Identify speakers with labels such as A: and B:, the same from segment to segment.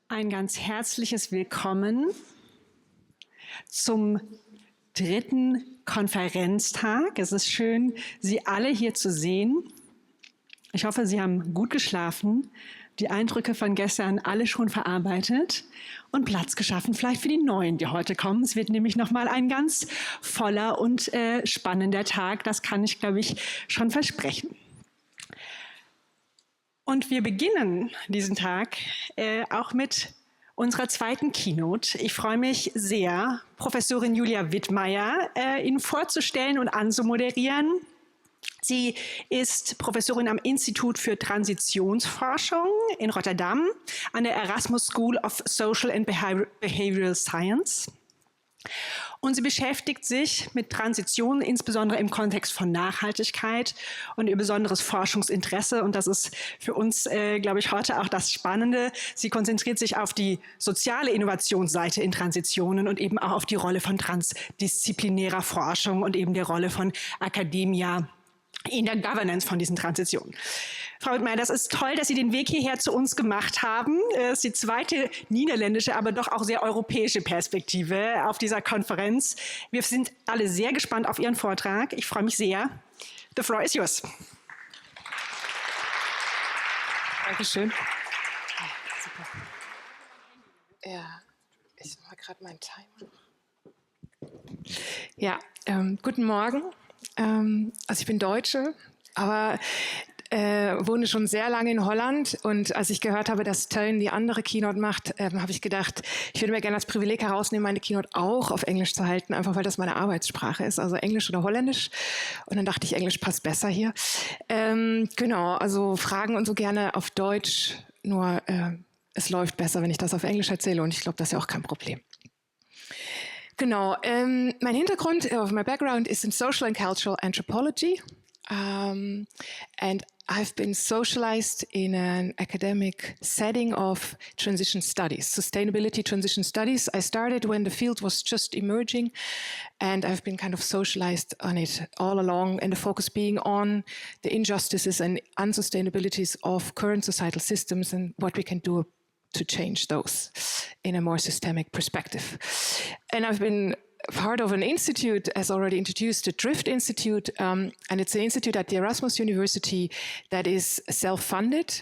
A: Ein ganz herzliches Willkommen zum 3. Konferenztag. Es ist schön, Sie alle hier zu sehen. Ich hoffe, Sie haben gut geschlafen, die Eindrücke von gestern alle schon verarbeitet und Platz geschaffen, vielleicht für die Neuen, die heute kommen. Es wird nämlich nochmal ein ganz voller und spannender Tag. Das kann ich, glaube ich, schon versprechen. Und wir beginnen diesen Tag auch mit unserer 2. Keynote. Ich freue mich sehr, Professorin Julia Wittmayer Ihnen vorzustellen und anzumoderieren. Sie ist Professorin am Institut für Transitionsforschung in Rotterdam an der Erasmus School of Social and Behavioral Science. Und sie beschäftigt sich mit Transitionen, insbesondere im Kontext von Nachhaltigkeit und ihr besonderes Forschungsinteresse. Und das ist für uns, glaube ich, heute auch das Spannende. Sie konzentriert sich auf die soziale Innovationsseite in Transitionen und eben auch auf die Rolle von transdisziplinärer Forschung und eben der Rolle von Academia in der Governance von diesen Transitionen. Frau Wittmayer, das ist toll, dass Sie den Weg hierher zu uns gemacht haben. Es ist die 2. niederländische, aber doch auch sehr europäische Perspektive auf dieser Konferenz. Wir sind alle sehr gespannt auf Ihren Vortrag. Ich freue mich sehr. The floor is yours. Dankeschön.
B: Super. Ja, ich mache gerade meinen Timer. Ja, guten Morgen. Also ich bin Deutsche, aber wohne schon sehr lange in Holland, und als ich gehört habe, dass Teun die andere Keynote macht, habe ich gedacht, ich würde mir gerne das Privileg herausnehmen, meine Keynote auch auf Englisch zu halten, einfach weil das meine Arbeitssprache ist, also Englisch oder Holländisch. Und dann dachte ich, Englisch passt besser hier. Genau, also Fragen und so gerne auf Deutsch, nur es läuft besser, wenn ich das auf Englisch erzähle, und ich glaube, das ist ja auch kein Problem. Genau, mein Hintergrund, my background is in social and cultural anthropology, and I've been socialized in an academic setting of transition studies, sustainability transition studies. I started when the field was just emerging, and I've been kind of socialized on it all along, and the focus being on the injustices and unsustainabilities of current societal systems and what we can do to change those in a more systemic perspective. And I've been part of an institute, as already introduced, the Drift Institute, and it's an institute at the Erasmus University that is self-funded.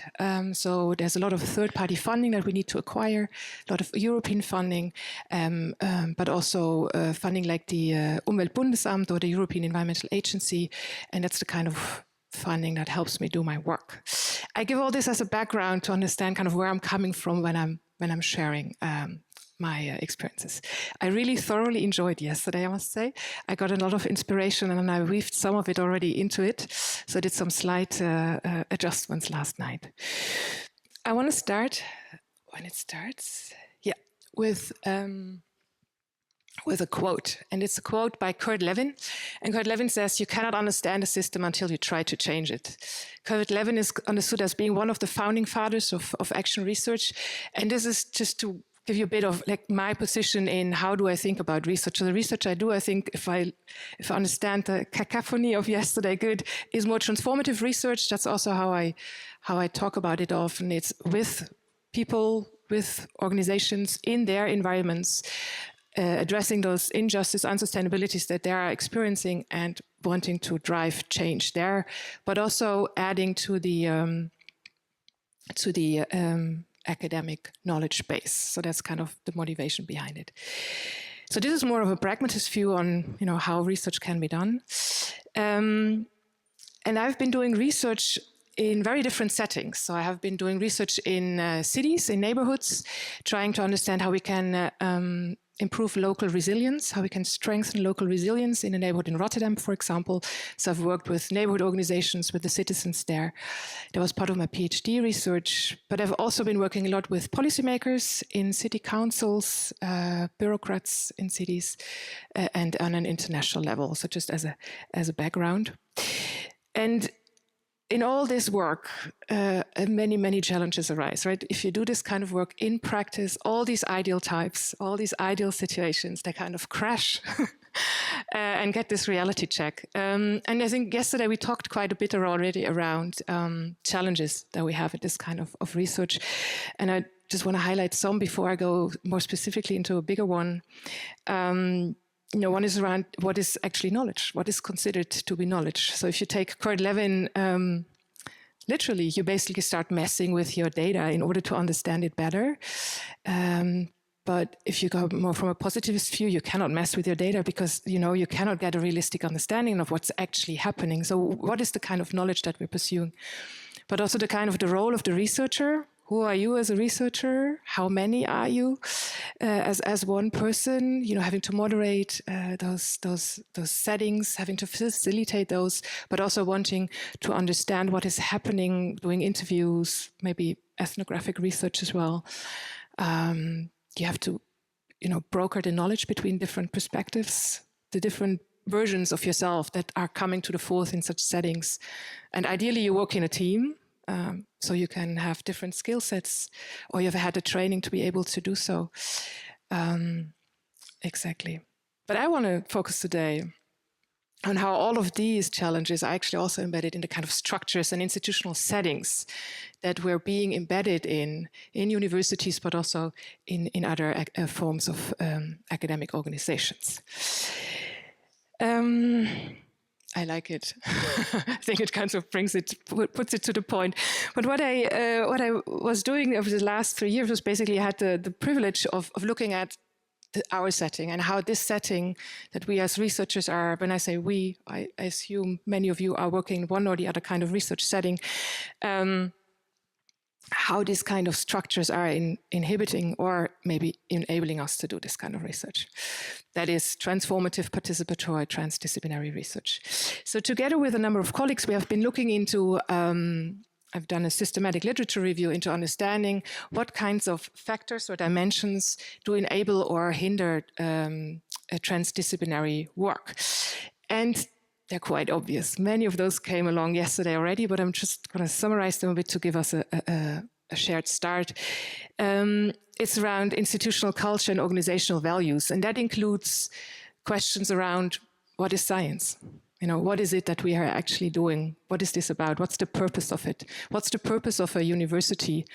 B: So there's a lot of third-party funding that we need to acquire, a lot of European funding, but also funding like the Umweltbundesamt or the European Environmental Agency, and that's the kind of funding that helps me do my work. I give all this as a background to understand kind of where I'm coming from when I'm sharing my experiences. I really thoroughly enjoyed yesterday, I must say. I got a lot of inspiration, and I weaved some of it already into it. So I did some slight adjustments last night. I want to start, when it starts, with a quote, and it's a quote by Kurt Lewin, and Kurt Lewin says, "You cannot understand a system until you try to change it." Kurt Lewin is understood as being one of the founding fathers of action research, and this is just to give you a bit of like my position in how do I think about research. So the research I do, I think, if I understand the cacophony of yesterday good, is more transformative research. That's also how I talk about it often. It's with people, with organizations in their environments, addressing those injustice, unsustainabilities that they are experiencing and wanting to drive change there, but also adding to the academic knowledge base. So that's kind of the motivation behind it. So this is more of a pragmatist view on how research can be done. And I've been doing research in very different settings. So I have been doing research in cities, in neighborhoods, trying to understand how we can improve local resilience, how we can strengthen local resilience in a neighborhood in Rotterdam, for example. So I've worked with neighborhood organizations, with the citizens there. That was part of my PhD research. But I've also been working a lot with policymakers in city councils, bureaucrats in cities, and on an international level. So just as a background. And in all this work, many, many challenges arise, right? If you do this kind of work in practice, all these ideal types, all these ideal situations, they kind of crash and get this reality check. And I think yesterday we talked quite a bit already around challenges that we have in this kind of research. And just want to highlight some before I go more specifically into a bigger one. One is around what is actually knowledge, what is considered to be knowledge. So if you take Kurt Lewin, literally, you basically start messing with your data in order to understand it better. But if you go more from a positivist view, you cannot mess with your data because, you cannot get a realistic understanding of what's actually happening. So what is the kind of knowledge that we're pursuing? But also the role of the researcher. Who are you as a researcher? How many are you as one person? Having to moderate those settings, having to facilitate those, but also wanting to understand what is happening, doing interviews, maybe ethnographic research as well. You have to, broker the knowledge between different perspectives, the different versions of yourself that are coming to the fore in such settings. And ideally, you work in a team. So you can have different skill sets, or you've had the training to be able to do so. Exactly. But I want to focus today on how all of these challenges are actually also embedded in the kind of structures and institutional settings that we're being embedded in universities, but also in other forms of academic organizations. I like it. I think it kind of puts it to the point. But what I was doing over the last 3 years was basically I had the privilege of looking at our setting and how this setting that we as researchers are, when I say we, I assume many of you are working in one or the other kind of research setting, how these kind of structures are inhibiting or maybe enabling us to do this kind of research. That is transformative, participatory, transdisciplinary research. So together with a number of colleagues, we have been looking into, I've done a systematic literature review into understanding what kinds of factors or dimensions do enable or hinder a transdisciplinary work. And they're quite obvious. Many of those came along yesterday already, but I'm just going to summarize them a bit to give us a shared start. It's around institutional culture and organizational values, and that includes questions around what is science? What is it that we are actually doing? What is this about? What's the purpose of it? What's the purpose of a university?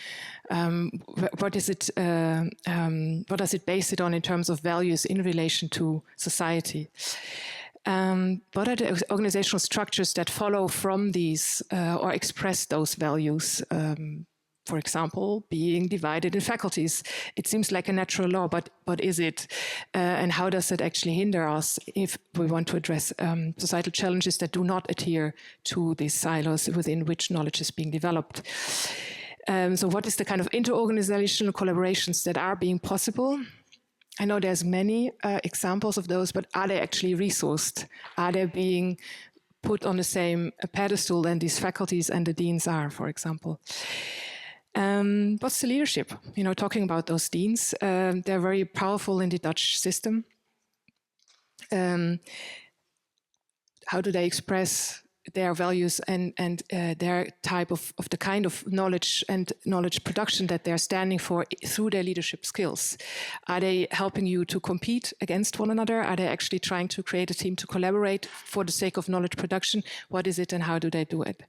B: What is it? What does it base it on in terms of values in relation to society? What are the organizational structures that follow from these or express those values? For example, being divided in faculties. It seems like a natural law, but is it? And how does it actually hinder us if we want to address societal challenges that do not adhere to these silos within which knowledge is being developed? So what is the kind of inter-organizational collaborations that are being possible? I know there's many examples of those, but are they actually resourced? Are they being put on the same pedestal than these faculties and the deans are, for example? What's the leadership? Talking about those deans, they're very powerful in the Dutch system. How do they express their values and their type of the kind of knowledge and knowledge production that they're standing for through their leadership skills? Are they helping you to compete against one another? Are they actually trying to create a team to collaborate for the sake of knowledge production? What is it and how do they do it?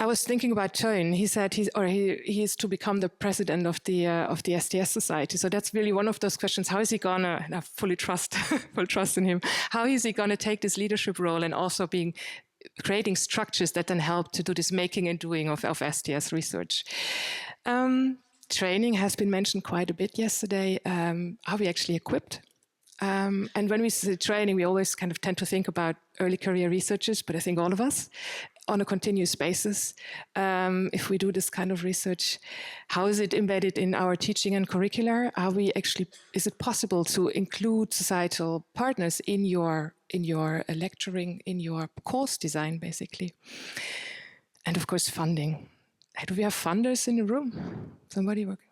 B: I was thinking about Teun. He said he is to become the president of the STS Society. So that's really one of those questions. How is he gonna? And I full trust in him. How is he gonna take this leadership role and also creating structures that then help to do this making and doing of STS research? Training has been mentioned quite a bit yesterday. Are we actually equipped? And when we say training, we always kind of tend to think about early career researchers, but I think all of us, on a continuous basis, if we do this kind of research, how is it embedded in our teaching and curricula? Is it possible to include societal partners in your lecturing, in your course design, basically? And of course, funding. Do we have funders in the room? Somebody working?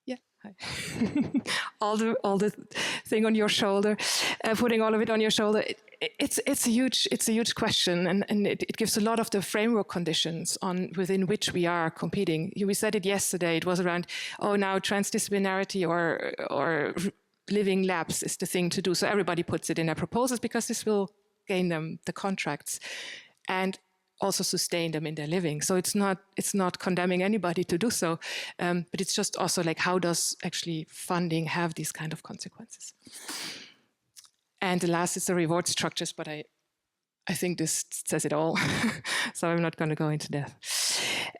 B: Yeah. Hi. all the thing on your shoulder, putting all of it on your shoulder. It's a huge question, and it gives a lot of the framework conditions within which we are competing. We said it yesterday. It was around now transdisciplinarity or living labs is the thing to do. So everybody puts it in their proposals because this will gain them the contracts. And also sustain them in their living. So it's not condemning anybody to do so, but it's just also like, how does actually funding have these kind of consequences? And the last is the reward structures, but I think this says it all, so I'm not going to go into that.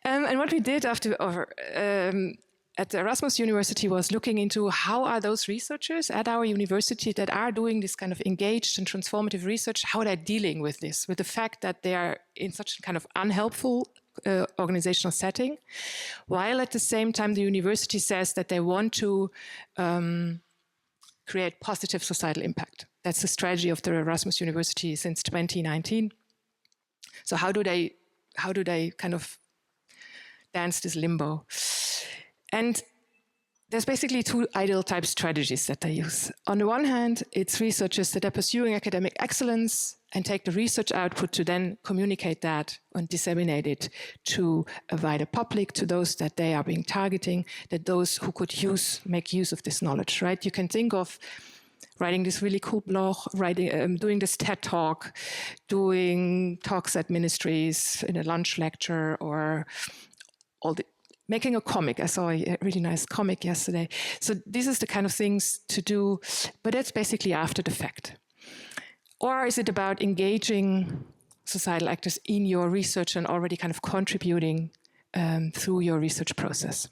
B: And what we did at the Erasmus University was looking into how are those researchers at our university that are doing this kind of engaged and transformative research, how they're dealing with this, with the fact that they are in such a kind of unhelpful organizational setting, while at the same time the university says that they want to create positive societal impact. That's the strategy of the Erasmus University since 2019. So how do they kind of dance this limbo? And there's basically two ideal type strategies that they use. On the one hand, it's researchers that are pursuing academic excellence and take the research output to then communicate that and disseminate it to a wider public, to those that they are being targeting, that those who could make use of this knowledge, right? You can think of writing this really cool blog, doing this TED Talk, doing talks at ministries in a lunch lecture, or making a comic. I saw a really nice comic yesterday. So this is the kind of things to do, but that's basically after the fact. Or is it about engaging societal actors in your research and already kind of contributing through your research process?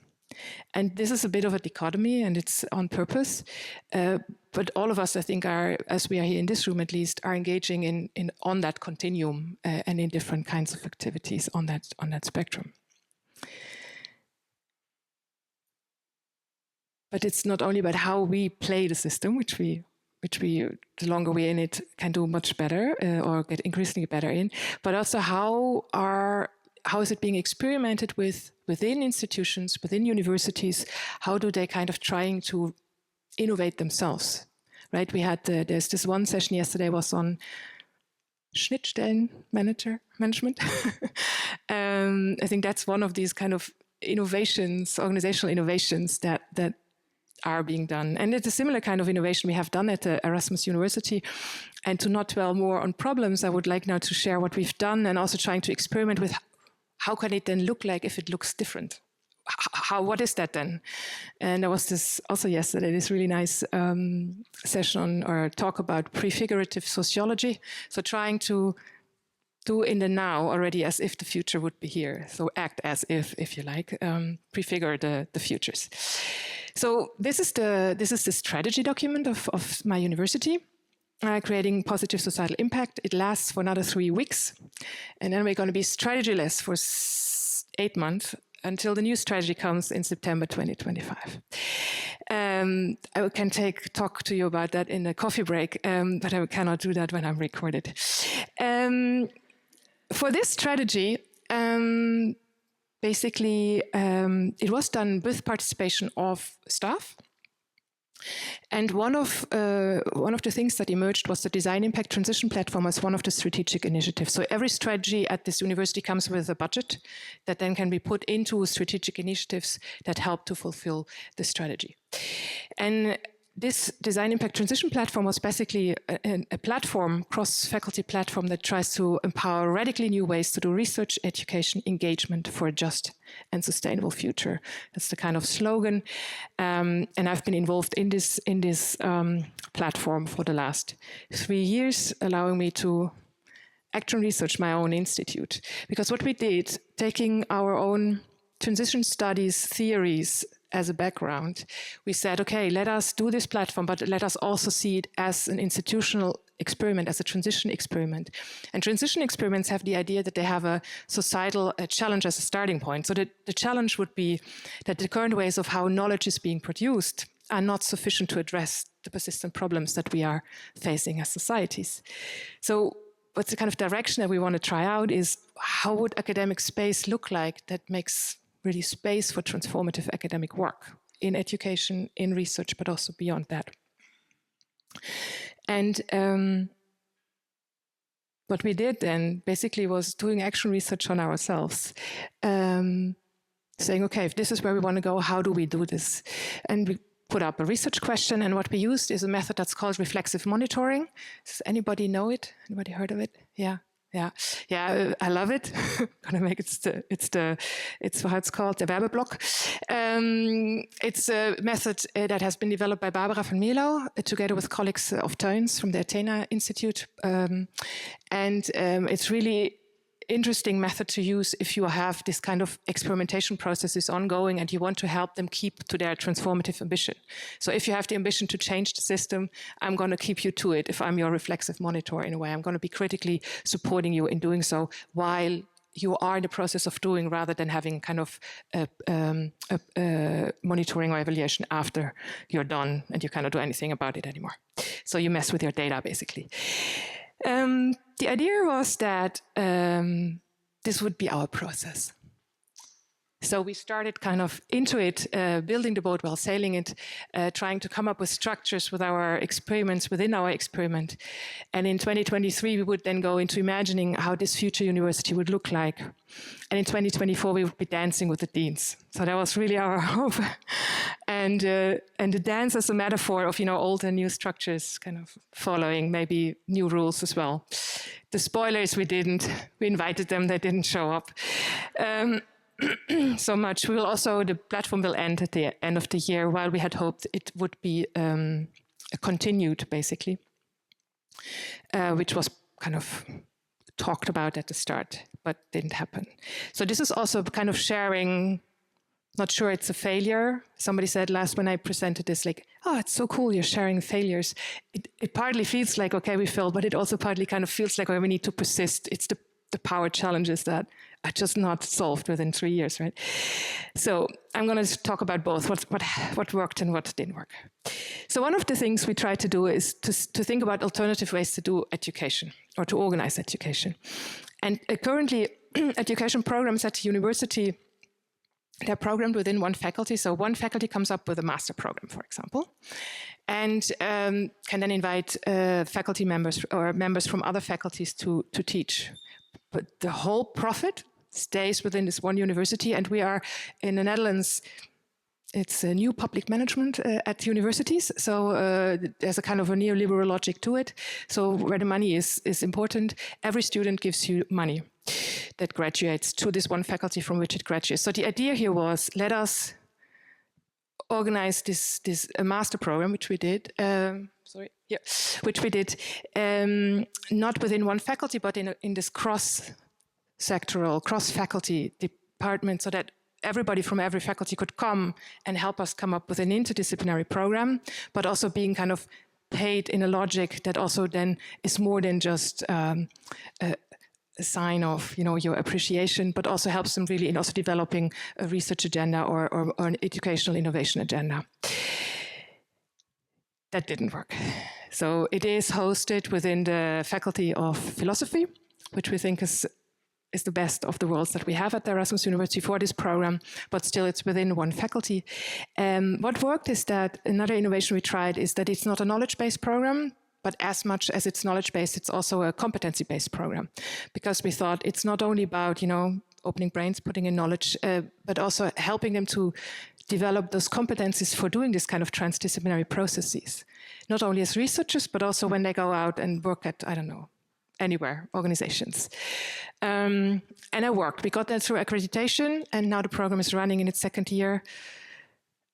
B: And this is a bit of a dichotomy, and it's on purpose. But all of us, I think, as we are here in this room at least, are engaging on that continuum and in different kinds of activities on that spectrum. But it's not only about how we play the system, which we, the longer we're in it, can do much better or get increasingly better in, but also how is it being experimented with within institutions, within universities? How do they kind of trying to innovate themselves, right? We had, there's this one session yesterday was on Schnittstellen management. I think that's one of these kind of innovations, organizational innovations that are being done. And it's a similar kind of innovation we have done at the Erasmus University. And to not dwell more on problems, I would like now to share what we've done and also trying to experiment with how can it then look like if it looks different? What is that then? And there was this also yesterday, this really nice session or talk about prefigurative sociology. So trying to do in the now already as if the future would be here. So act as if you like, prefigure the futures. So this is the strategy document of my university, creating positive societal impact. It lasts for another 3 weeks. And then we're going to be strategyless for 8 months until the new strategy comes in September 2025. I can talk to you about that in a coffee break, but I cannot do that when I'm recorded. For this strategy, basically, it was done with participation of staff. And one of the things that emerged was the Design Impact Transition Platform as one of the strategic initiatives. So every strategy at this university comes with a budget that then can be put into strategic initiatives that help to fulfill the strategy. And this Design Impact Transition Platform was basically a platform, cross-faculty platform that tries to empower radically new ways to do research, education, engagement for a just and sustainable future. That's the kind of slogan. And I've been involved in this platform for the last 3 years, allowing me to act and research my own institute. Because what we did, taking our own transition studies theories as a background, we said, okay, let us do this platform, but let us also see it as an institutional experiment, as a transition experiment. And transition experiments have the idea that they have a societal challenge as a starting point. So the challenge would be that the current ways of how knowledge is being produced are not sufficient to address the persistent problems that we are facing as societies. So what's the kind of direction that we want to try out is how would academic space look like that makes really space for transformative academic work in education, in research, but also beyond that. And what we did then basically was doing action research on ourselves, saying, okay, if this is where we want to go, how do we do this? And we put up a research question, and what we used is a method that's called reflexive monitoring. Does anybody know it? Anybody heard of it? Yeah. Yeah, I love it. Gonna make it's how it's called, the Werbeblock. It's a method that has been developed by Barbara van Mierlo together with colleagues of Teuns from the Athena Institute, and it's really interesting method to use if you have this kind of experimentation processes ongoing and you want to help them keep to their transformative ambition. So if you have the ambition to change the system, I'm going to keep you to it. If I'm your reflexive monitor in a way, I'm going to be critically supporting you in doing so while you are in the process of doing, rather than having kind of monitoring or evaluation after you're done and you cannot do anything about it anymore. So you mess with your data, basically. The idea was that this would be our process. So we started kind of into it, building the boat while sailing it, trying to come up with structures with our experiments within our experiment. And in 2023, we would then go into imagining how this future university would look like. And in 2024, we would be dancing with the deans. So that was really our hope. And the dance as a metaphor of, old and new structures kind of following maybe new rules as well. The spoilers, we didn't. We invited them, they didn't show up. So much. The platform will end at the end of the year, while we had hoped it would be continued, basically, which was kind of talked about at the start, but didn't happen. So this is also kind of sharing. Not sure it's a failure. Somebody said last when I presented this, like, oh, it's so cool, you're sharing failures. It partly feels like, okay, we failed, but it also partly kind of feels like, oh, we need to persist. It's the power challenges that are just not solved within 3 years, right? So I'm going to talk about both, what worked and what didn't work. So one of the things we try to do is to think about alternative ways to do education or to organize education. And currently, education programs at the university, they're programmed within one faculty. So one faculty comes up with a master program, for example, and can then invite faculty members or members from other faculties to teach. But the whole profit stays within this one university. And we are in the Netherlands, it's a new public management at universities. So there's a kind of a neoliberal logic to it. So where the money is important, every student gives you money that graduates to this one faculty from which it graduates. So the idea here was, let us organize this master program, which we did. Which we did not within one faculty, but in this cross-sectoral, cross-faculty department, so that everybody from every faculty could come and help us come up with an interdisciplinary program, but also being kind of paid in a logic that also then is more than just a sign of your appreciation, but also helps them really in also developing a research agenda or an educational innovation agenda. That didn't work. So it is hosted within the Faculty of Philosophy, which we think is the best of the worlds that we have at the Erasmus University for this program, but still it's within one faculty. What worked is that another innovation we tried is that it's not a knowledge-based program, but as much as it's knowledge-based, it's also a competency-based program, because we thought it's not only about, opening brains, putting in knowledge, but also helping them to develop those competencies for doing this kind of transdisciplinary processes, not only as researchers, but also when they go out and work at, anywhere, organizations. And it worked. We got that through accreditation, and now the program is running in its second year.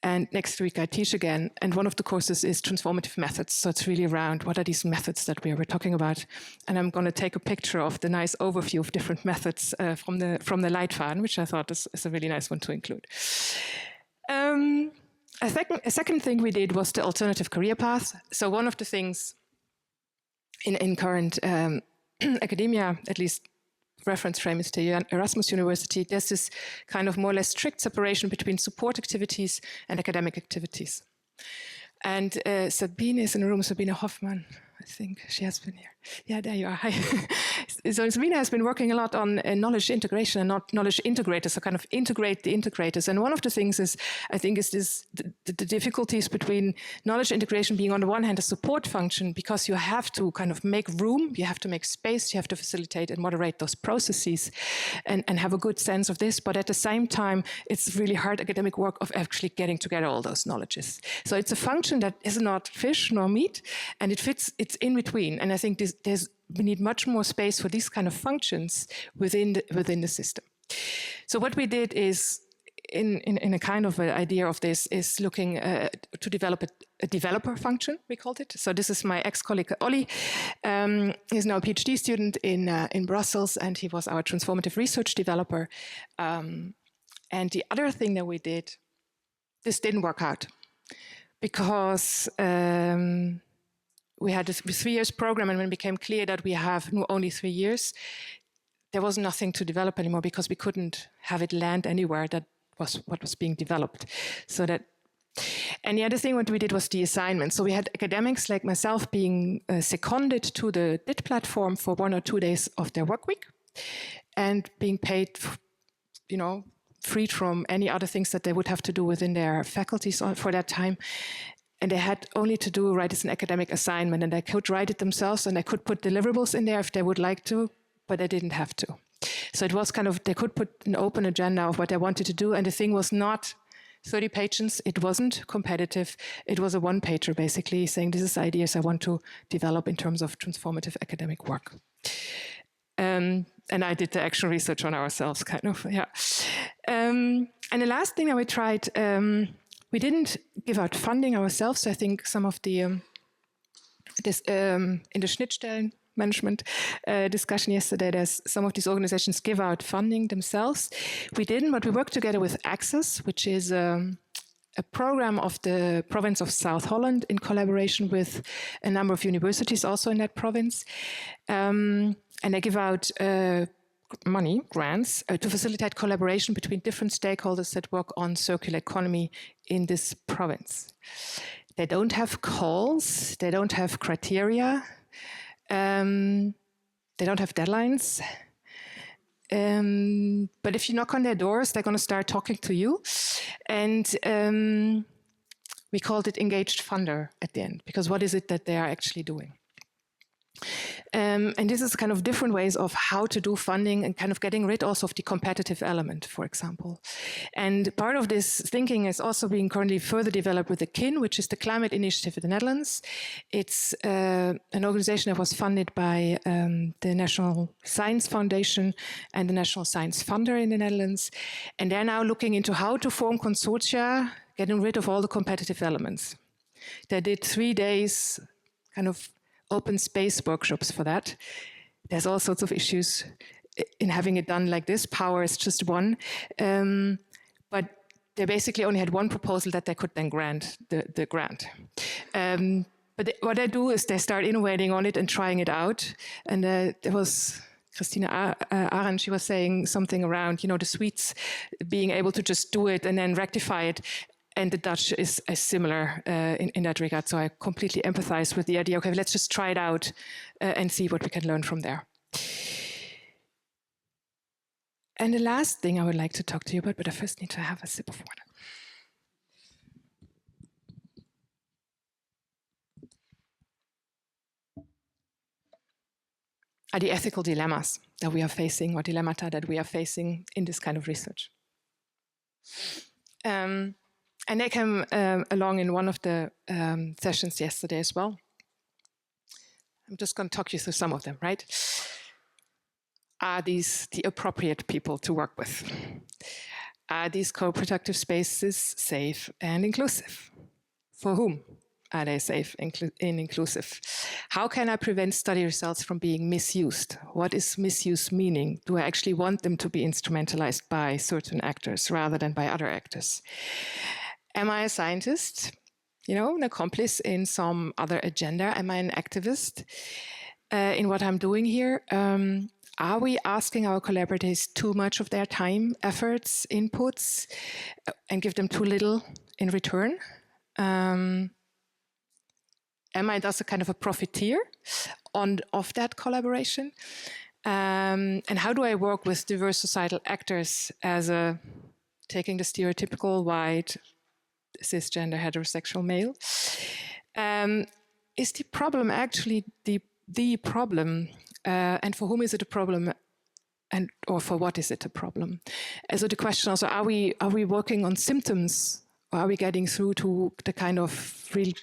B: And next week I teach again. And one of the courses is transformative methods. So it's really around what are these methods that we were talking about. And I'm going to take a picture of the nice overview of different methods from the Leitfaden, which I thought is a really nice one to include. A second thing we did was the alternative career path. So one of the things in current academia, at least reference frame is the Erasmus University, there's this kind of more or less strict separation between support activities and academic activities. And Sabine is in the room, Sabine Hoffmann, I think she has been here. Yeah, there you are. Hi. So Sabine has been working a lot on knowledge integration and not knowledge integrators, so kind of integrate the integrators. And one of the things is, I think, is this the difficulties between knowledge integration being on the one hand a support function, because you have to kind of make room, you have to make space, you have to facilitate and moderate those processes and have a good sense of this. But at the same time, it's really hard academic work of actually getting together all those knowledges. So it's a function that is not fish nor meat, and it's in between. And I think we need much more space for these kind of functions within the system. So what we did is, in a kind of an idea of this, is looking to develop a developer function, we called it. So this is my ex-colleague Olli. He's now a PhD student in Brussels, and he was our transformative research developer. And the other thing that we did, this didn't work out, because we had a 3 years program, and when it became clear that we have only 3 years, there was nothing to develop anymore, because we couldn't have it land anywhere. That was what was being developed. And the other thing what we did was the assignment. So we had academics like myself being seconded to the DIT platform for 1 or 2 days of their work week, and being paid, freed from any other things that they would have to do within their faculties for that time. And they had only to write as an academic assignment, and they could write it themselves, and they could put deliverables in there if they would like to, but they didn't have to. So it was kind of, they could put an open agenda of what they wanted to do, and the thing was not 30 pages, it wasn't competitive, it was a one-pager basically saying, this is ideas I want to develop in terms of transformative academic work. And I did the actual research on ourselves, kind of, yeah. And the last thing that we tried, we didn't give out funding ourselves. So I think some of the, in the Schnittstellen management discussion yesterday, there's some of these organizations give out funding themselves. We didn't, but we worked together with Access, which is a program of the province of South Holland in collaboration with a number of universities also in that province. And they give out money, grants, to facilitate collaboration between different stakeholders that work on circular economy in this province. They don't have calls, they don't have criteria, they don't have deadlines. But if you knock on their doors, they're going to start talking to you. And we called it engaged funder at the end, because what is it that they are actually doing? And this is kind of different ways of how to do funding and kind of getting rid also of the competitive element, for example. And part of this thinking is also being currently further developed with the KIN, which is the Climate Initiative in the Netherlands. It's an organization that was funded by the National Science Foundation and the National Science Funder in the Netherlands. And they're now looking into how to form consortia, getting rid of all the competitive elements. They did 3 days kind of open space workshops for that. There's all sorts of issues in having it done like this. Power is just one. But they basically only had one proposal that they could then grant the grant. But what they do is they start innovating on it and trying it out. And there was Christina Arendt, she was saying something around, the Swedes being able to just do it and then rectify it. And the Dutch is similar in that regard. So I completely empathize with the idea, okay, let's just try it out and see what we can learn from there. And the last thing I would like to talk to you about, but I first need to have a sip of water. Are the ethical dilemmas that we are facing, or dilemmata that we are facing in this kind of research. And they came along in one of the sessions yesterday as well. I'm just going to talk you through some of them, right? Are these the appropriate people to work with? Are these co-productive spaces safe and inclusive? For whom are they safe and inclusive? How can I prevent study results from being misused? What is misuse meaning? Do I actually want them to be instrumentalized by certain actors rather than by other actors? Am I a scientist, an accomplice in some other agenda? Am I an activist in what I'm doing here? Are we asking our collaborators too much of their time, efforts, inputs, and give them too little in return? Am I thus a kind of a profiteer of that collaboration? And how do I work with diverse societal actors as taking the stereotypical white, cisgender, heterosexual male? Is the problem actually the problem? And for whom is it a problem? Or for what is it a problem? And so the question also, are we working on symptoms? Or are we getting through to the kind of real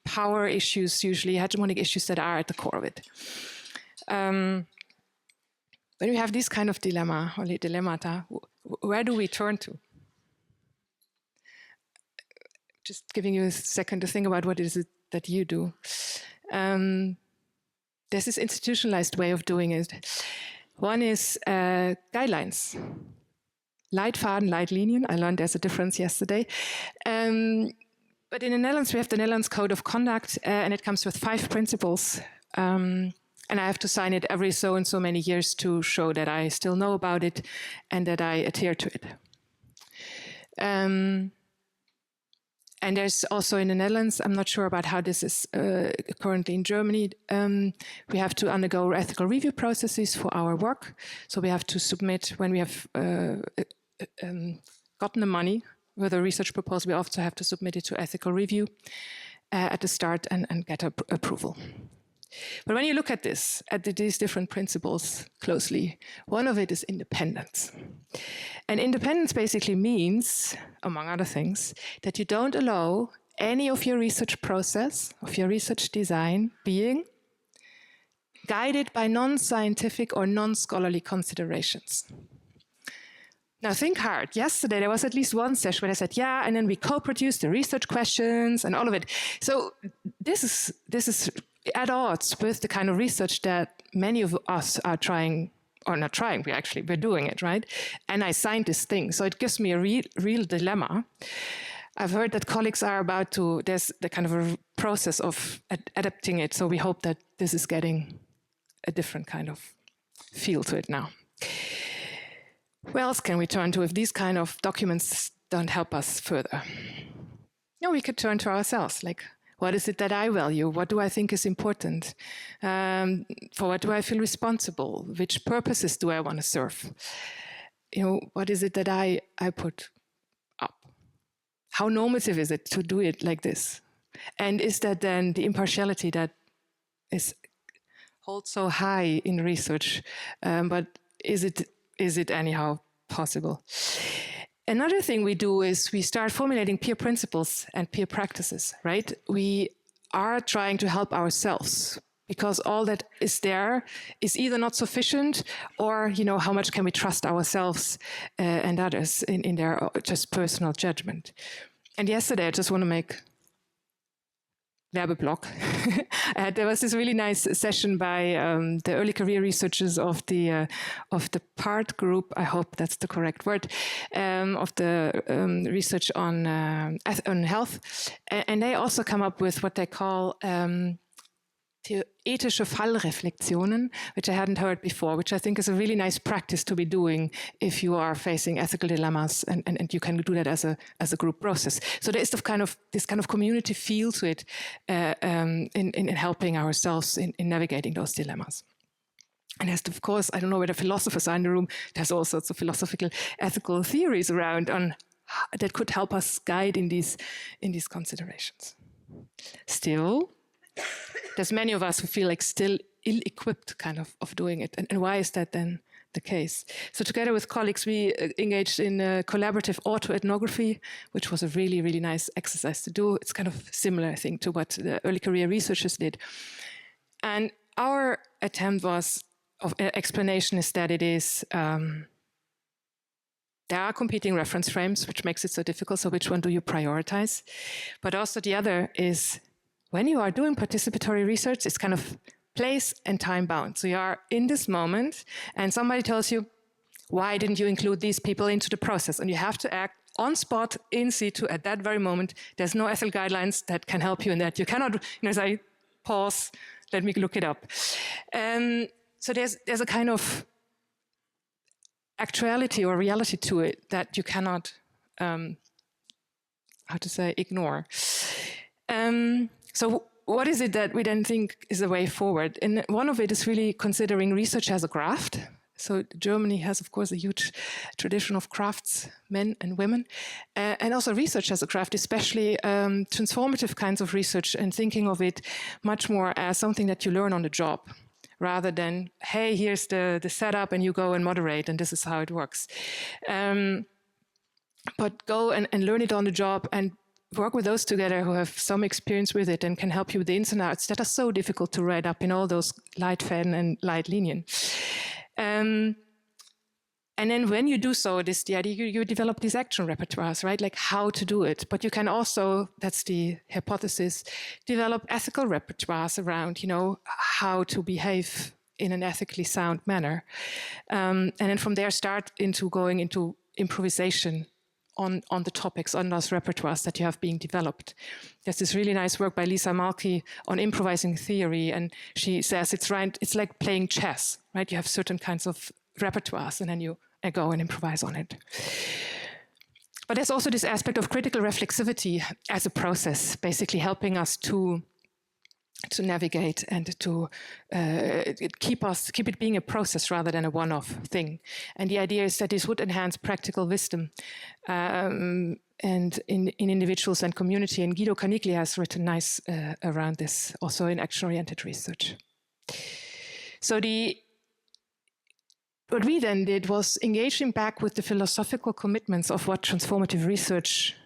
B: power issues, usually hegemonic issues that are at the core of it? When we have this kind of dilemmata, where do we turn to? Just giving you a second to think about what is it that you do. There's this institutionalized way of doing it. One is guidelines. Leitfaden, Leitlinien. I learned there's a difference yesterday. But in the Netherlands, we have the Netherlands Code of Conduct, and it comes with 5 principles. And I have to sign it every so and so many years to show that I still know about it and that I adhere to it. And there's also in the Netherlands, I'm not sure about how this is currently in Germany, we have to undergo ethical review processes for our work. So we have to submit, when we have gotten the money with a research proposal, we also have to submit it to ethical review at the start and get approval. But when you look at this, at these different principles closely, one of it is independence. And independence basically means, among other things, that you don't allow any of your research process, of your research design, being guided by non-scientific or non-scholarly considerations. Now think hard. Yesterday there was at least one session where I said, yeah, and then we co-produced the research questions and all of it. So this is at odds with the kind of research that many of us are trying, or not trying, we're doing it, right? And I signed this thing, so it gives me a real dilemma. I've heard that colleagues are about to, there's the kind of a process of adapting it, so we hope that this is getting a different kind of feel to it now. Where else can we turn to if these kind of documents don't help us further? No, we could turn to ourselves, like, what is it that I value? What do I think is important? For what do I feel responsible? Which purposes do I want to serve? You know, what is it that I put up? How normative is it to do it like this? And is that then the impartiality that is holds so high in research? But is it anyhow possible? Another thing we do is we start formulating peer principles and peer practices, right? We are trying to help ourselves because all that is there is either not sufficient or, you know, how much can we trust ourselves and others in their just personal judgment. And yesterday, I just want to make Werbeblock. There was this really nice session by the early career researchers of the PART group. I hope that's the correct word, of the research on health, and they also come up with what they call ethische Fallreflexionen, which I hadn't heard before, which I think is a really nice practice to be doing if you are facing ethical dilemmas, and you can do that as a group process. So there is this kind of community feel to it in helping ourselves in navigating those dilemmas. And there's, of course, I don't know whether philosophers are in the room, there's all sorts of philosophical ethical theories around on that could help us guide in these considerations. Still, there's many of us who feel like still ill-equipped kind of doing it. And why is that then the case? So together with colleagues, we engaged in collaborative autoethnography, which was a really, really nice exercise to do. It's kind of similar, I think, to what the early career researchers did. And our attempt of explanation is that it is, there are competing reference frames, which makes it so difficult. So which one do you prioritize? But also the other is, when you are doing participatory research, it's kind of place and time bound. So you are in this moment and somebody tells you, why didn't you include these people into the process? And you have to act on spot, in situ, at that very moment. There's no ethical guidelines that can help you in that. You cannot, say, pause, let me look it up. So there's a kind of actuality or reality to it that you cannot, ignore. So what is it that we then think is the way forward? And one of it is really considering research as a craft. So Germany has, of course, a huge tradition of craftsmen and women. And also research as a craft, especially transformative kinds of research, and thinking of it much more as something that you learn on the job, rather than, hey, here's the setup and you go and moderate and this is how it works. But go and learn it on the job and work with those together who have some experience with it and can help you with the ins and outs that are so difficult to write up in all those Leitfäden and Leitlinien. And then when you do so, this the idea, you develop these action repertoires, right? Like how to do it. But you can also, that's the hypothesis, develop ethical repertoires around, how to behave in an ethically sound manner. And then from there start into going into improvisation on the topics, on those repertoires that you have being developed. There's this really nice work by Lisa Malky on improvising theory, and she says it's like playing chess, right? You have certain kinds of repertoires, and then you go and improvise on it. But there's also this aspect of critical reflexivity as a process, basically helping us to navigate and to keep it being a process rather than a one-off thing. And the idea is that this would enhance practical wisdom and in individuals and community. And Guido Canicli has written nice around this, also in action-oriented research. So what we then did was engaging back with the philosophical commitments of what transformative research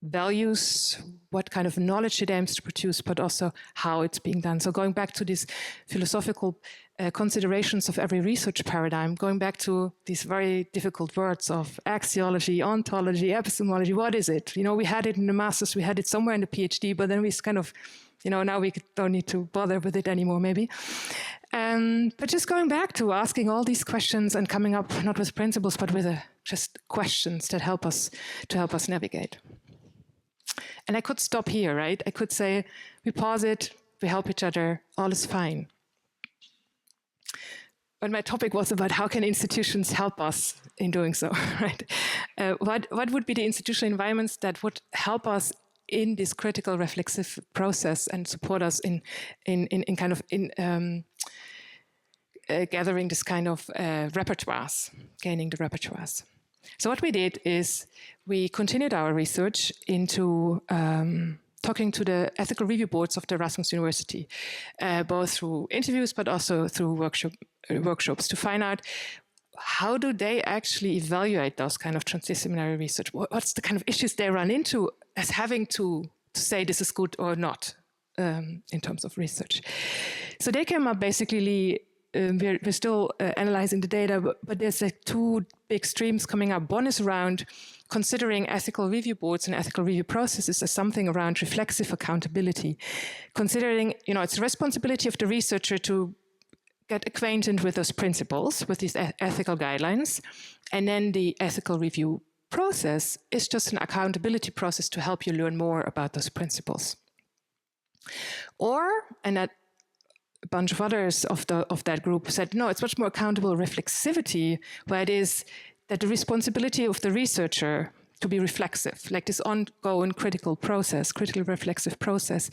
B: values, what kind of knowledge it aims to produce, but also how it's being done. So going back to these philosophical considerations of every research paradigm, going back to these very difficult words of axiology, ontology, epistemology, what is it? We had it in the master's, we had it somewhere in the PhD, but then we kind of, now we don't need to bother with it anymore, maybe. But just going back to asking all these questions and coming up not with principles, but with just questions that help us navigate. And I could stop here, right? I could say, we pause it, we help each other, all is fine. But my topic was about how can institutions help us in doing so, right? What would be the institutional environments that would help us in this critical reflexive process and support us in gathering this kind of repertoires, gaining the repertoires. So what we did is we continued our research into talking to the ethical review boards of the Erasmus University, both through interviews but also through workshops to find out how do they actually evaluate those kind of transdisciplinary research? What's the kind of issues they run into as having to say this is good or not in terms of research? So they came up basically, we're still analyzing the data, but there's like two big streams coming up. One is around considering ethical review boards and ethical review processes as something around reflexive accountability, considering, it's the responsibility of the researcher to get acquainted with those principles, with these ethical guidelines, and then the ethical review process is just an accountability process to help you learn more about those principles. Or, and that a bunch of others of that group said, no, it's much more accountable reflexivity, where it is that the responsibility of the researcher to be reflexive, like this ongoing critical reflexive process.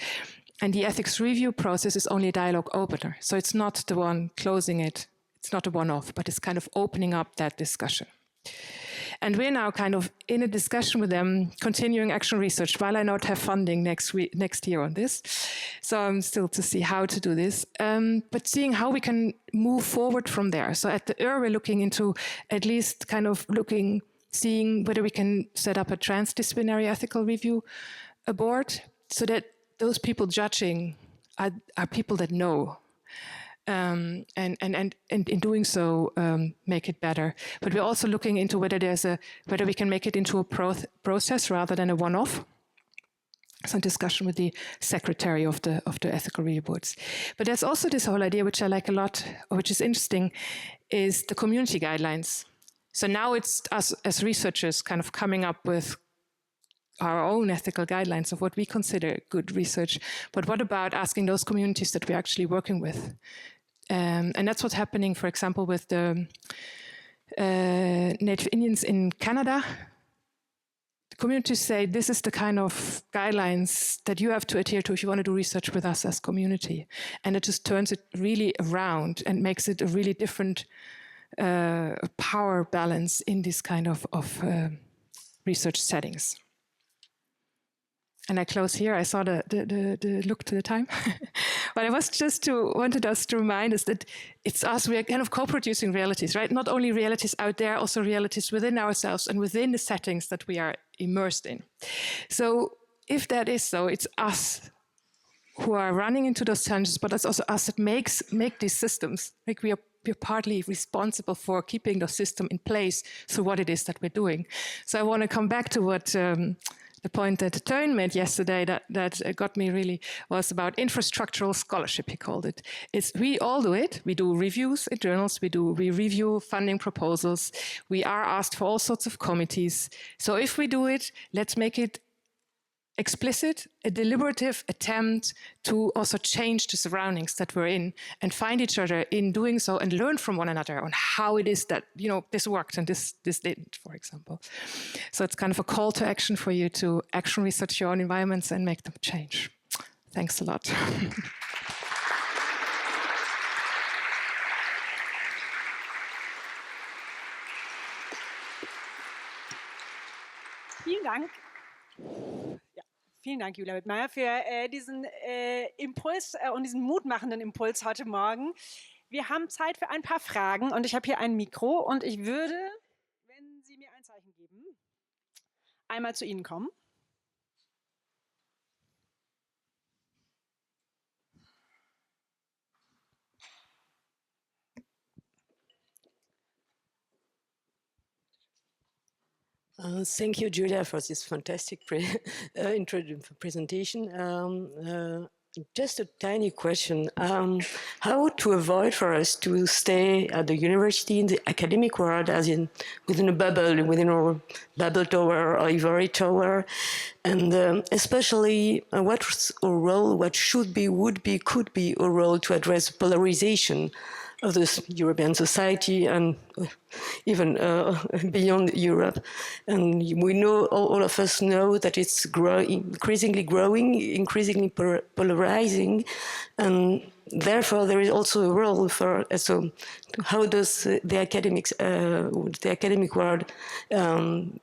B: And the ethics review process is only a dialogue opener. So it's not the one closing it. It's not a one-off, but it's kind of opening up that discussion. And we're now kind of in a discussion with them, continuing action research, while I not have funding next year on this. So I'm still to see how to do this, but seeing how we can move forward from there. So at the we're looking into at least kind of seeing whether we can set up a transdisciplinary ethical review board so that those people judging are people that know. And in doing so, make it better. But we're also looking into whether we can make it into a process rather than a one-off. Some discussion with the secretary of the ethical review boards. But there's also this whole idea, which I like a lot, which is interesting, is the community guidelines. So now it's us as researchers kind of coming up with our own ethical guidelines of what we consider good research. But what about asking those communities that we're actually working with? And that's what's happening, for example, with the Native Indians in Canada. The communities say this is the kind of guidelines that you have to adhere to if you want to do research with us as community. And it just turns it really around and makes it a really different power balance in this kind of research settings. And I close here. I saw the look to the time. But I wanted us to remind us that it's us, we are kind of co-producing realities, right? Not only realities out there, also realities within ourselves and within the settings that we are immersed in. So if that is so, it's us who are running into those challenges, but it's also us that make these systems. Like we're partly responsible for keeping the system in place through what it is that we're doing. So I want to come back to what the point that Teun made yesterday that got me really was about infrastructural scholarship, he called it. We all do it. We do reviews in journals. We review funding proposals. We are asked for all sorts of committees. So if we do it, let's make it explicit, a deliberative attempt to also change the surroundings that we're in and find each other in doing so and learn from one another on how it is that, this worked and this didn't, for example. So it's kind of a call to action for you to action research your own environments and make them change. Thanks a lot.
A: Vielen Dank. Vielen Dank, Julia Wittmayer, für diesen Impuls und diesen mutmachenden Impuls heute Morgen. Wir haben Zeit für ein paar Fragen und ich habe hier ein Mikro und ich würde, wenn Sie mir ein Zeichen geben, einmal zu Ihnen kommen.
C: Thank you, Julia, for this fantastic presentation. Just a tiny question. How to avoid for us to stay at the university in the academic world as in within a bubble, within our Babel Tower or Ivory Tower, and especially what's our role, what should be, would be, could be a role to address polarization of this European society and even beyond Europe. And we know, all of us know that it's increasingly growing, increasingly polarizing, and therefore there is also a role for, so how does the academic world can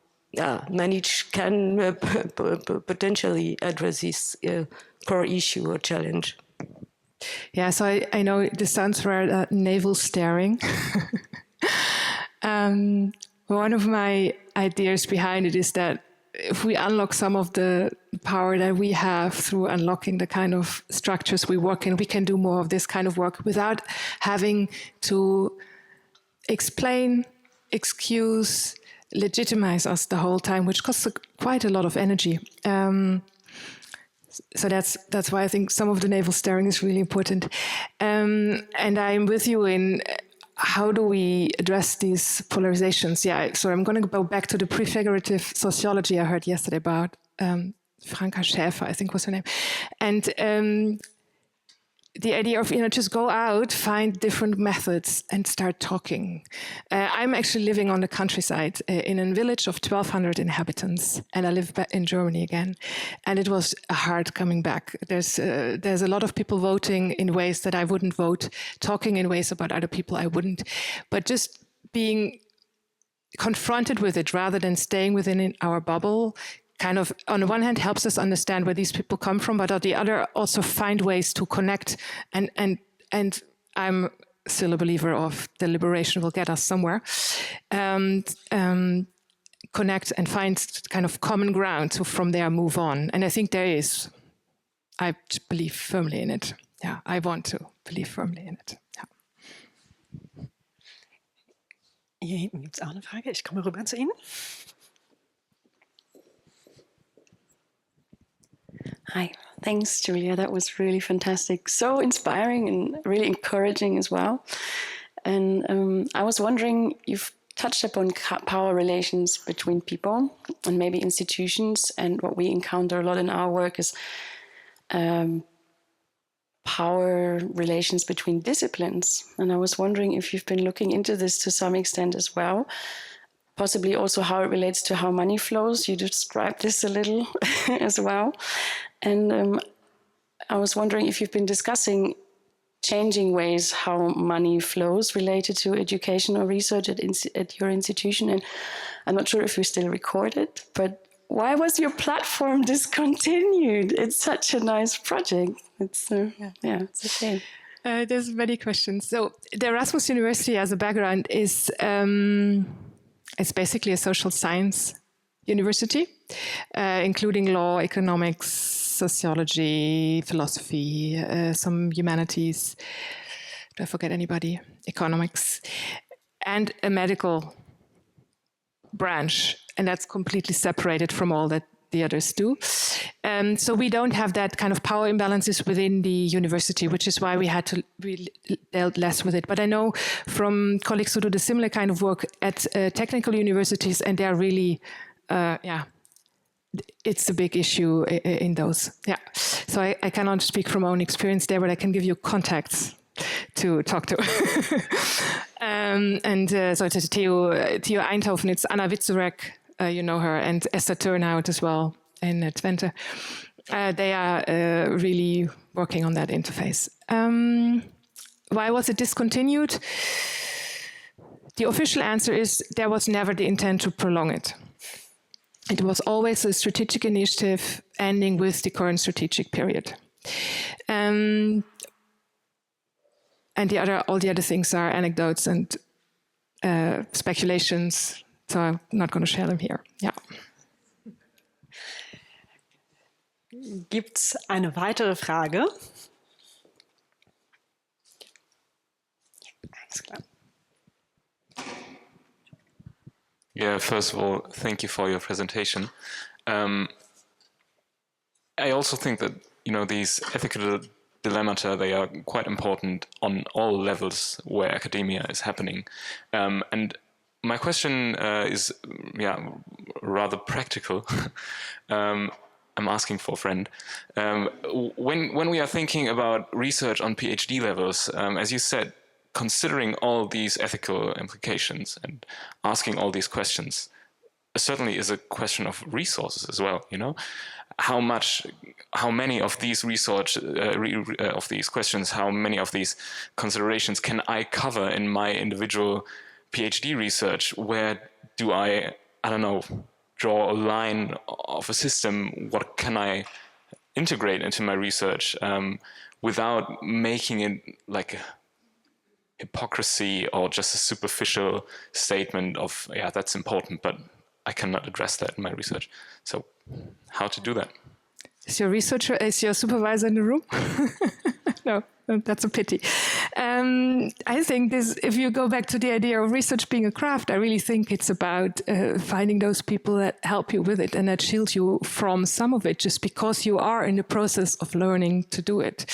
C: potentially address this core issue or challenge?
B: Yeah, so I know this sounds rather navel staring. One of my ideas behind it is that if we unlock some of the power that we have through unlocking the kind of structures we work in, we can do more of this kind of work without having to explain, excuse, legitimize us the whole time, which costs quite a lot of energy. So that's why I think some of the navel staring is really important. And I'm with you in how do we address these polarizations? Yeah, so I'm going to go back to the prefigurative sociology I heard yesterday about Franka Schäfer, I think was her name. And the idea of, just go out, find different methods and start talking. I'm actually living on the countryside in a village of 1,200 inhabitants, and I live back in Germany again. And it was hard coming back. There's a lot of people voting in ways that I wouldn't vote, talking in ways about other people I wouldn't. But just being confronted with it rather than staying within our bubble kind of, on the one hand, helps us understand where these people come from, but on the other, also find ways to connect. And I'm still a believer of the liberation will get us somewhere. Connect and find kind of common ground, so from there move on. And I think there is. I believe firmly in it. Yeah, I want to believe firmly in it. Yeah.
A: Hier hinten gibt es auch eine Frage. Ich komme rüber zu Ihnen.
D: Hi, thanks, Julia. That was really fantastic. So inspiring and really encouraging as well. And I was wondering, you've touched upon power relations between people and maybe institutions, and what we encounter a lot in our work is power relations between disciplines. And I was wondering if you've been looking into this to some extent as well. Possibly also how it relates to how money flows. You described this a little as well. And I was wondering if you've been discussing changing ways how money flows related to education or research at your institution. And I'm not sure if we still record it, but why was your platform discontinued? It's such a nice project. It's it's a shame.
B: There's many questions. So the Erasmus University as a background is it's basically a social science university, including law, economics, sociology, philosophy, some humanities. Do I forget anybody? Economics, and a medical branch, and that's completely separated from all that the others do. So we don't have that kind of power imbalances within the university, which is why we had to really deal less with it. But I know from colleagues who do the similar kind of work at technical universities, and they're really, it's a big issue in those. Yeah. So I cannot speak from my own experience there, but I can give you contacts to talk to. So it's Theo Eindhoven, it's Anna Witzurek, you know her, and Esther Turnhout as well in Twente. They are really working on that interface. Why was it discontinued? The official answer is there was never the intent to prolong it. It was always a strategic initiative ending with the current strategic period. And all the other things are anecdotes and speculations, so I'm not going to share them here. Yeah.
A: Gibt's eine weitere Frage? Ja, alles klar.
E: Yeah, first of all, thank you for your presentation. I also think that, you know, these ethical dilemmata, they are quite important on all levels where academia is happening. And my question is, rather practical. I'm asking for a friend. When we are thinking about research on PhD levels, as you said, considering all these ethical implications and asking all these questions certainly is a question of resources as well. You know, how many of these research of these questions, how many of these considerations can I cover in my individual PhD research? Where do I don't know, draw a line of a system? What can I integrate into my research without making it like hypocrisy or just a superficial statement of, yeah, that's important, but I cannot address that in my research. So how to do that?
B: Is your supervisor in the room? No, that's a pity. I think if you go back to the idea of research being a craft, I really think it's about finding those people that help you with it and that shield you from some of it just because you are in the process of learning to do it.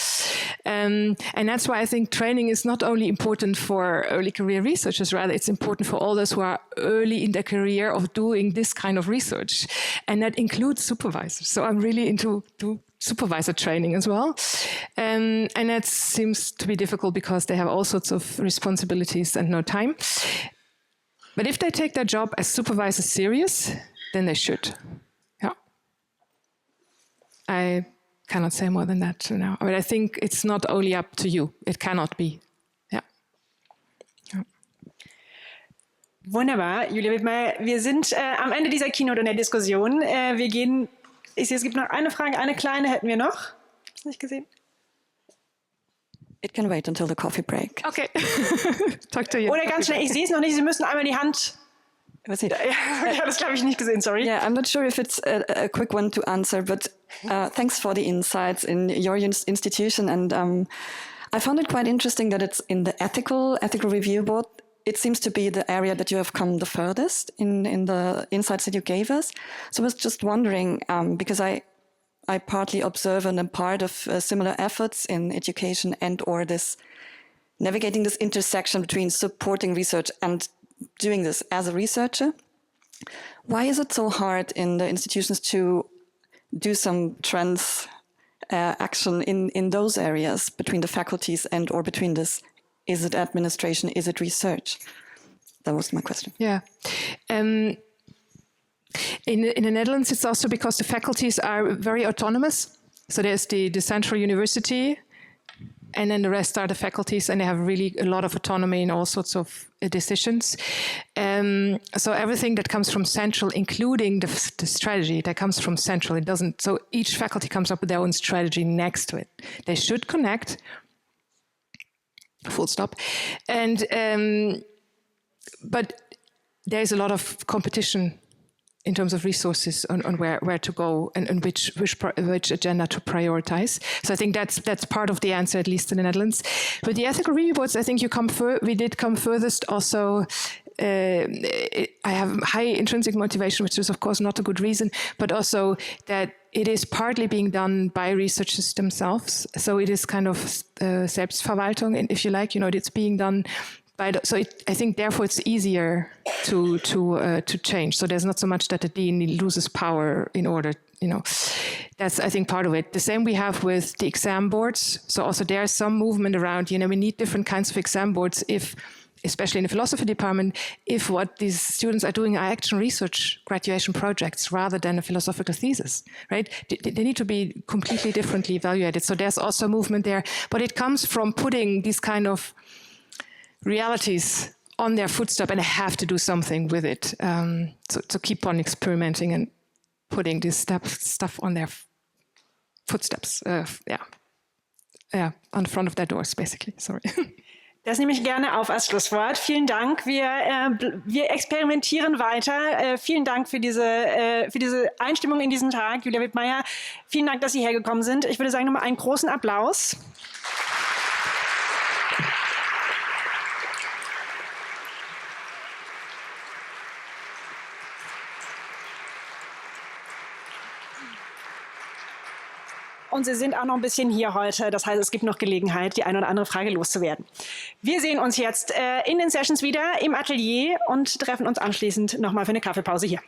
B: And that's why I think training is not only important for early career researchers, rather it's important for all those who are early in their career of doing this kind of research. And that includes supervisors. So I'm really into supervisor training as well. And that seems to be difficult because they have all sorts of responsibilities and no time. But if they take their job as supervisors serious, then they should. Yeah. I cannot say more than that now. But I think it's not only up to you. It cannot be. Ja. Ja.
A: Wunderbar, Julia Wittmayer. Wir sind am Ende dieser Keynote und der Diskussion. Wir gehen, ich sehe, es gibt noch eine Frage, eine kleine hätten wir noch. Hast du nicht gesehen?
D: It can wait until the coffee break.
B: Okay. Talk to you.
A: Oder ganz schnell, ich sehe es noch nicht, Sie müssen einmal die Hand...
D: Was it?
A: Ja, das glaube ich nicht gesehen, sorry.
D: Yeah, I'm not sure if it's a quick one to answer, but thanks for the insights in your institution. And I found it quite interesting that it's in the ethical review board. It seems to be the area that you have come the furthest in the insights that you gave us. So I was just wondering, because I partly observe and am part of similar efforts in education and or this navigating this intersection between supporting research and doing this as a researcher. Why is it so hard in the institutions to do some trans action in those areas between the faculties and or between this? Is it administration? Is it research? That was my question.
B: Yeah. In the Netherlands, it's also because the faculties are very autonomous. So there's the central university, and then the rest are the faculties, and they have really a lot of autonomy in all sorts of decisions. So everything that comes from central, including the strategy, that comes from central. It doesn't. So each faculty comes up with their own strategy next to it. They should connect. Full stop. And but there's a lot of competition in terms of resources on where to go and which agenda to prioritize. So I think that's part of the answer, at least in the Netherlands. With the ethical review boards, I think we did come furthest. Also, I have high intrinsic motivation, which is of course not a good reason, but also that it is partly being done by researchers themselves. So it is kind of Selbstverwaltung, if you like. It's being done. I think therefore it's easier to change. So there's not so much that the dean loses power in order, That's, I think, part of it. The same we have with the exam boards. So also there's some movement around, we need different kinds of exam boards especially in the philosophy department, if what these students are doing are action research graduation projects rather than a philosophical thesis, right? They need to be completely differently evaluated. So there's also a movement there, but it comes from putting these kind of realities on their footstep, and they have to do something with it. So keep on experimenting and putting this stuff on their footsteps. On the front of their doors, basically. Sorry.
A: Das nehme ich gerne auf als Schlusswort. Vielen Dank. Wir experimentieren weiter. Vielen Dank für diese Einstimmung in diesen Tag, Julia Wittmayer. Vielen Dank, dass Sie hergekommen sind. Ich würde sagen, nochmal einen großen Applaus. Und Sie sind auch noch ein bisschen hier heute. Das heißt, es gibt noch Gelegenheit, die eine oder andere Frage loszuwerden. Wir sehen uns jetzt in den Sessions wieder im Atelier und treffen uns anschließend nochmal für eine Kaffeepause hier.